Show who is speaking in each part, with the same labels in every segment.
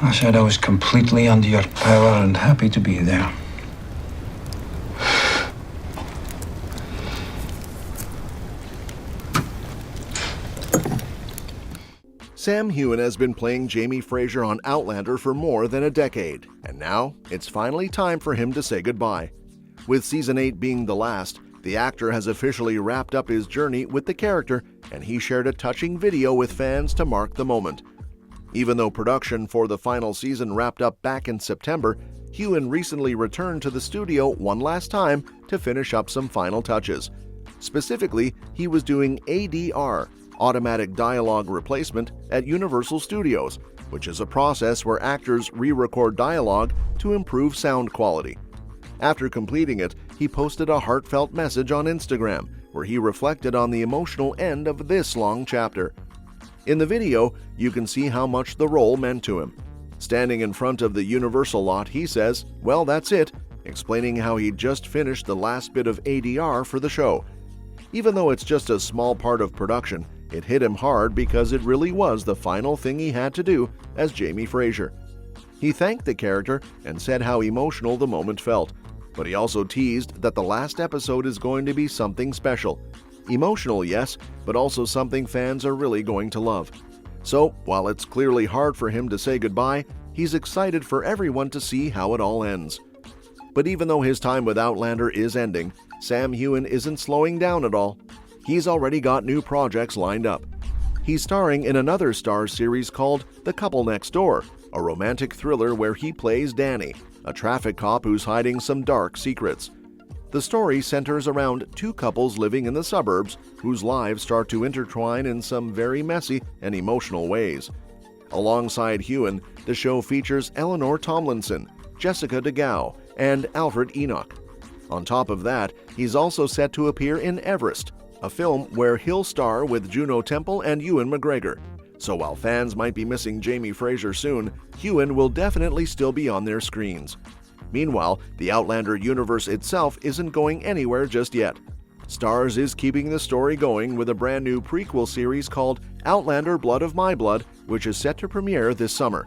Speaker 1: I said I was completely under your power and happy to be there.
Speaker 2: Sam Heughan has been playing Jamie Fraser on Outlander for more than a decade, and now it's finally time for him to say goodbye. With Season 8 being the last, the actor has officially wrapped up his journey with the character, and he shared a touching video with fans to mark the moment. Even though production for the final season wrapped up back in September, Heughan recently returned to the studio one last time to finish up some final touches. Specifically, he was doing ADR, automatic dialogue replacement, at Universal Studios, which is a process where actors re-record dialogue to improve sound quality. After completing it, he posted a heartfelt message on Instagram where he reflected on the emotional end of this long chapter. In the video, you can see how much the role meant to him. Standing in front of the Universal lot, he says, "Well, that's it," explaining how he just finished the last bit of ADR for the show. Even though it's just a small part of production, it hit him hard because it really was the final thing he had to do as Jamie Fraser. He thanked the character and said how emotional the moment felt, but he also teased that the last episode is going to be something special. Emotional, yes, but also something fans are really going to love. So, while it's clearly hard for him to say goodbye, he's excited for everyone to see how it all ends. But even though his time with Outlander is ending, Sam Heughan isn't slowing down at all. He's already got new projects lined up. He's starring in another Starz series called The Couple Next Door, a romantic thriller where he plays Danny, a traffic cop who's hiding some dark secrets. The story centers around two couples living in the suburbs whose lives start to intertwine in some very messy and emotional ways. Alongside Heughan, the show features Eleanor Tomlinson, Jessica DeGao, and Alfred Enoch. On top of that, he's also set to appear in Everest, a film where he'll star with Juno Temple and Ewan McGregor. So while fans might be missing Jamie Fraser soon, Heughan will definitely still be on their screens. Meanwhile, the Outlander universe itself isn't going anywhere just yet. Starz is keeping the story going with a brand new prequel series called Outlander Blood of My Blood, which is set to premiere this summer.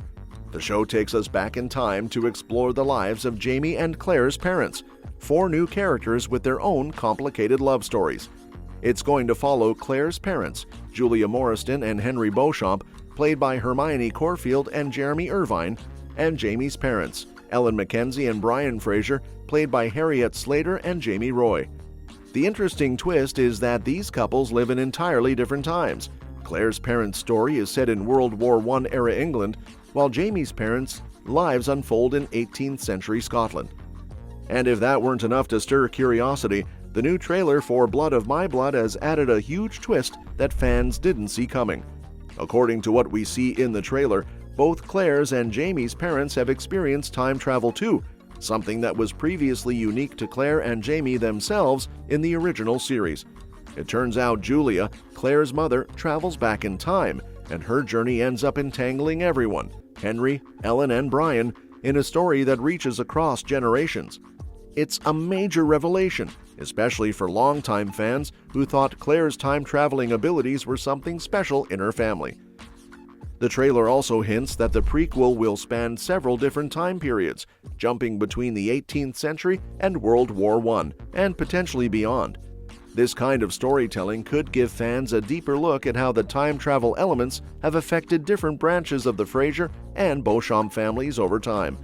Speaker 2: The show takes us back in time to explore the lives of Jamie and Claire's parents, four new characters with their own complicated love stories. It's going to follow Claire's parents, Julia Morriston and Henry Beauchamp, played by Hermione Corfield and Jeremy Irvine, and Jamie's parents, Ellen Mackenzie and Brian Fraser, played by Harriet Slater and Jamie Roy. The interesting twist is that these couples live in entirely different times. Claire's parents' story is set in World War I era England, while Jamie's parents' lives unfold in 18th century Scotland. And if that weren't enough to stir curiosity, the new trailer for Blood of My Blood has added a huge twist that fans didn't see coming. According to what we see in the trailer, both Claire's and Jamie's parents have experienced time travel too, something that was previously unique to Claire and Jamie themselves in the original series. It turns out Julia, Claire's mother, travels back in time, and her journey ends up entangling everyone, Henry, Ellen, and Brian, in a story that reaches across generations. It's a major revelation, especially for longtime fans who thought Claire's time-traveling abilities were something special in her family. The trailer also hints that the prequel will span several different time periods, jumping between the 18th century and World War I, and potentially beyond. This kind of storytelling could give fans a deeper look at how the time travel elements have affected different branches of the Fraser and Beauchamp families over time.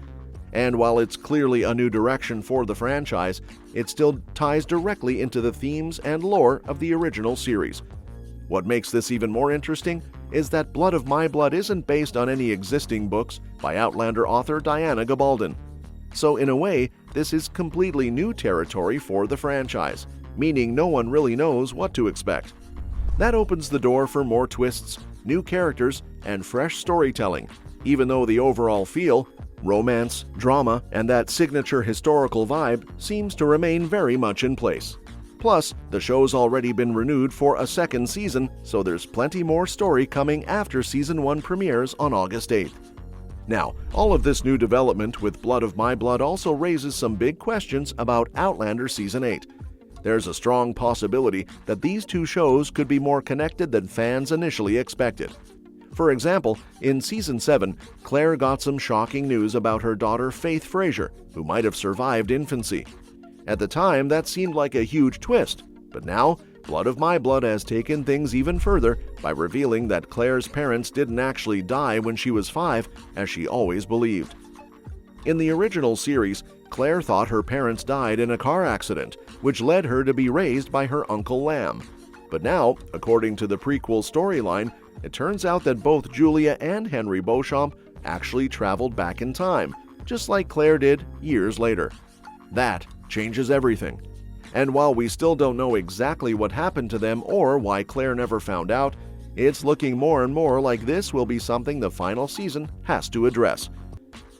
Speaker 2: And while it's clearly a new direction for the franchise, it still ties directly into the themes and lore of the original series. What makes this even more interesting is that Blood of My Blood isn't based on any existing books by Outlander author Diana Gabaldon. So in a way, this is completely new territory for the franchise, meaning no one really knows what to expect. That opens the door for more twists, new characters, and fresh storytelling, even though the overall feel, romance, drama, and that signature historical vibe seems to remain very much in place. Plus, the show's already been renewed for a second season, so there's plenty more story coming after Season 1 premieres on August 8th. Now, all of this new development with Blood of My Blood also raises some big questions about Outlander Season 8. There's a strong possibility that these two shows could be more connected than fans initially expected. For example, in Season 7, Claire got some shocking news about her daughter Faith Fraser, who might have survived infancy. At the time, that seemed like a huge twist, but now, Blood of My Blood has taken things even further by revealing that Claire's parents didn't actually die when she was 5, as she always believed. In the original series, Claire thought her parents died in a car accident, which led her to be raised by her Uncle Lamb. But now, according to the prequel storyline, it turns out that both Julia and Henry Beauchamp actually traveled back in time, just like Claire did years later. That changes everything. And while we still don't know exactly what happened to them or why Claire never found out, it's looking more and more like this will be something the final season has to address.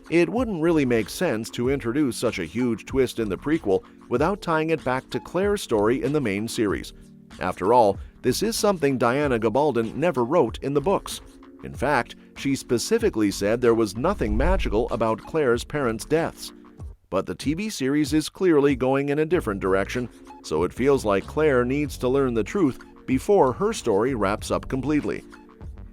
Speaker 2: It wouldn't really make sense to introduce such a huge twist in the prequel without tying it back to Claire's story in the main series. After all, this is something Diana Gabaldon never wrote in the books. In fact, she specifically said there was nothing magical about Claire's parents' deaths. But the TV series is clearly going in a different direction, so it feels like Claire needs to learn the truth before her story wraps up completely.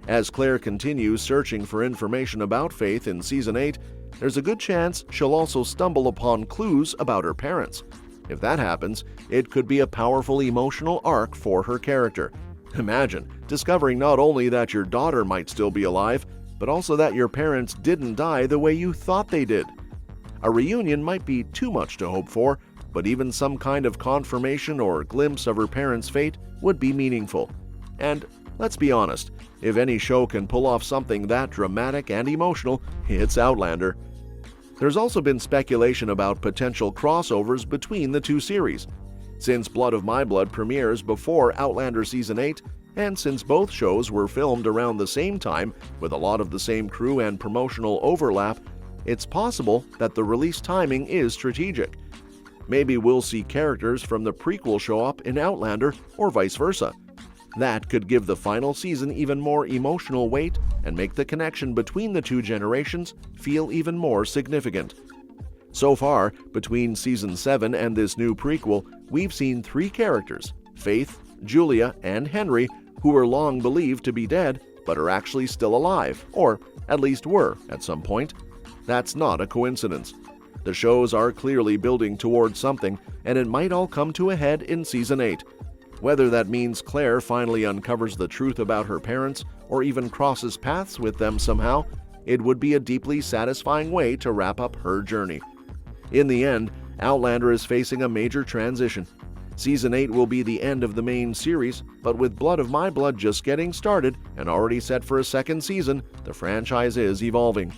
Speaker 2: As Claire continues searching for information about Faith in Season 8, there's a good chance she'll also stumble upon clues about her parents. If that happens, it could be a powerful emotional arc for her character. Imagine discovering not only that your daughter might still be alive, but also that your parents didn't die the way you thought they did. A reunion might be too much to hope for, but even some kind of confirmation or glimpse of her parents' fate would be meaningful. And let's be honest, if any show can pull off something that dramatic and emotional, it's Outlander. There's also been speculation about potential crossovers between the two series. Since Blood of My Blood premieres before Outlander Season 8, and since both shows were filmed around the same time with a lot of the same crew and promotional overlap, it's possible that the release timing is strategic. Maybe we'll see characters from the prequel show up in Outlander or vice versa. That could give the final season even more emotional weight and make the connection between the two generations feel even more significant. So far, between Season 7 and this new prequel, we've seen 3 characters, Faith, Julia, and Henry, who were long believed to be dead but are actually still alive, or at least were at some point. That's not a coincidence. The shows are clearly building towards something, and it might all come to a head in Season 8. Whether that means Claire finally uncovers the truth about her parents or even crosses paths with them somehow, it would be a deeply satisfying way to wrap up her journey. In the end, Outlander is facing a major transition. Season 8 will be the end of the main series, but with Blood of My Blood just getting started and already set for a second season, the franchise is evolving.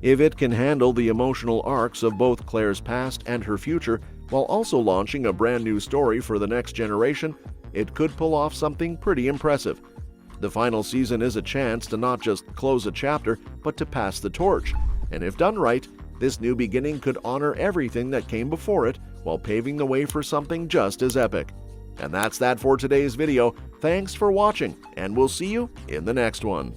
Speaker 2: If it can handle the emotional arcs of both Claire's past and her future, while also launching a brand new story for the next generation, it could pull off something pretty impressive. The final season is a chance to not just close a chapter, but to pass the torch. And if done right, this new beginning could honor everything that came before it while paving the way for something just as epic. And that's that for today's video. Thanks for watching, and we'll see you in the next one.